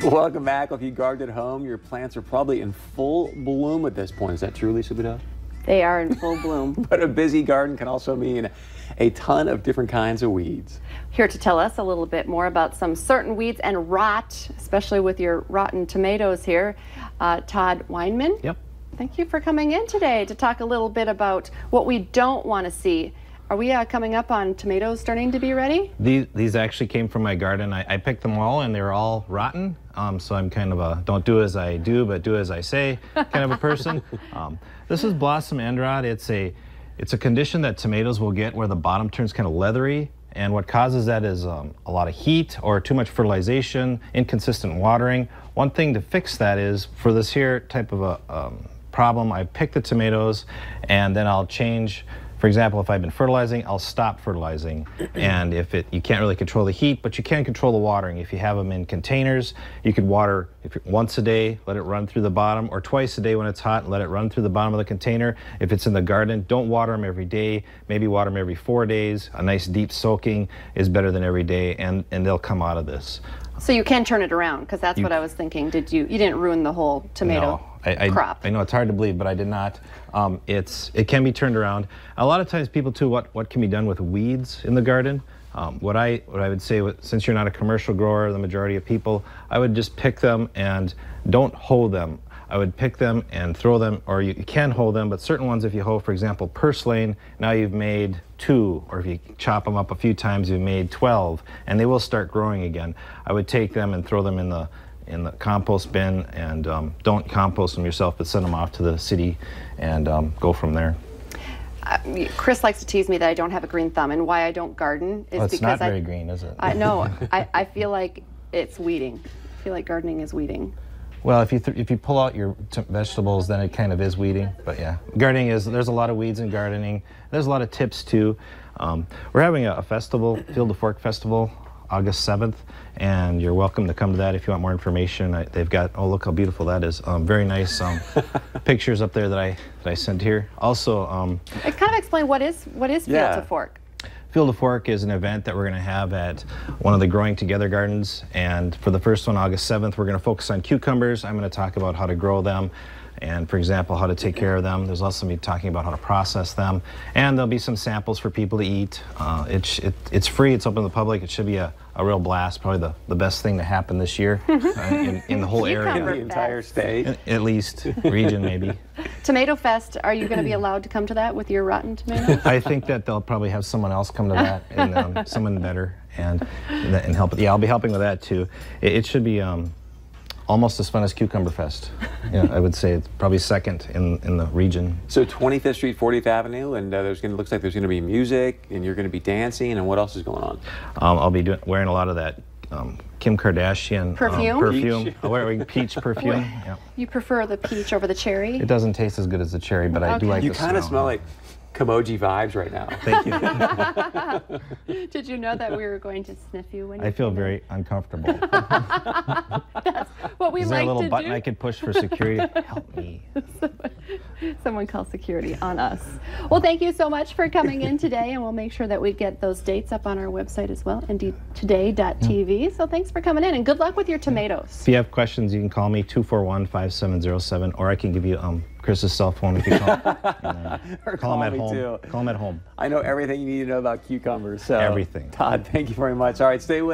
Welcome back. If you garden at home, your plants are probably in full bloom at this point. Is that true, Lisa Budell? They are in full bloom. But a busy garden can also mean a ton of different kinds of weeds. Here to tell us a little bit more about some certain weeds and rot, especially with your rotten tomatoes here, Todd Weinman. Yep. Thank you for coming in today to talk a little bit about what we don't want to see. Are we coming up on tomatoes starting to be ready? These actually came from my garden. I picked them all and they were all rotten. So I'm kind of a don't do as I do, but do as I say kind of a person. This is blossom end rot. It's a condition that tomatoes will get where the bottom turns kind of leathery. And what causes that is a lot of heat or too much fertilization, inconsistent watering. One thing to fix that is for this here type of a problem, I pick the tomatoes and then I'll change. For example, if I've been fertilizing, I'll stop fertilizing. And you can't really control the heat, but you can control the watering. If you have them in containers, you could water once a day, let it run through the bottom, or twice a day when it's hot, let it run through the bottom of the container. If it's in the garden, don't water them every day. Maybe water them every 4 days. A nice deep soaking is better than every day, and they'll come out of this. So you can turn it around, because that's what I was thinking. You didn't ruin the whole tomato crop? I know it's hard to believe, but I did not. It can be turned around. A lot of times people too, what can be done with weeds in the garden? What I would say, since you're not a commercial grower, the majority of people, I would just pick them and don't hoe them. I would pick them and throw them, or you can hoe them, but certain ones, if you hoe, for example, purslane, now you've made 2, or if you chop them up a few times, you've made 12, and they will start growing again. I would take them and throw them in the compost bin, and don't compost them yourself, but send them off to the city and go from there. Chris likes to tease me that I don't have a green thumb, and why I don't garden is it's because not very green, is it? I know. I feel like it's weeding. I feel like gardening is weeding. Well, if you pull out your vegetables, then it kind of is weeding. But yeah, gardening there's a lot of weeds in gardening. There's a lot of tips too. We're having a festival, Field to Fork Festival, August 7th, and you're welcome to come to that if you want more information. They've got, oh look how beautiful that is. Very nice pictures up there that I sent here. Also, kind of explain what is Field to Fork? Field to Fork is an event that we're going to have at one of the Growing Together gardens, and for the first one, August 7th, we're going to focus on cucumbers. I'm going to talk about how to grow them and, for example, how to take care of them. There's also me talking about how to process them, and there'll be some samples for people to eat. It's free, it's open to the public. It should be a real blast, probably the best thing to happen this year in the whole area. In the entire state. At least, region maybe. Tomato Fest, are you going to be allowed to come to that with your rotten tomatoes? I think that they'll probably have someone else come to that, and someone better, and help. Yeah, I'll be helping with that too. It should be almost as fun as Cucumber Fest. Yeah, I would say it's probably second in the region. So 25th Street, 40th Avenue, and looks like there's going to be music, and you're going to be dancing, and what else is going on? I'll be wearing a lot of that Kim Kardashian perfume. I'm wearing peach perfume. Yeah. You prefer the peach over the cherry? It doesn't taste as good as the cherry, but I do like the smell. You kind of smell like Kimoji vibes right now. Thank you. Did you know that we were going to sniff you when you I feel very uncomfortable. That's what we like to do. Is there a little button I could push for security? Help me. Someone call security on us. Well, thank you so much for coming in today, and we'll make sure that we get those dates up on our website as well, ndtoday.tv. So thanks for coming in, and good luck with your tomatoes. If you have questions, you can call me 241-5707, or I can give you Chris's cell phone if you call. Or call him at home. Too. Call him at home. I know everything you need to know about cucumbers. So everything. Todd, thank you very much. All right, stay with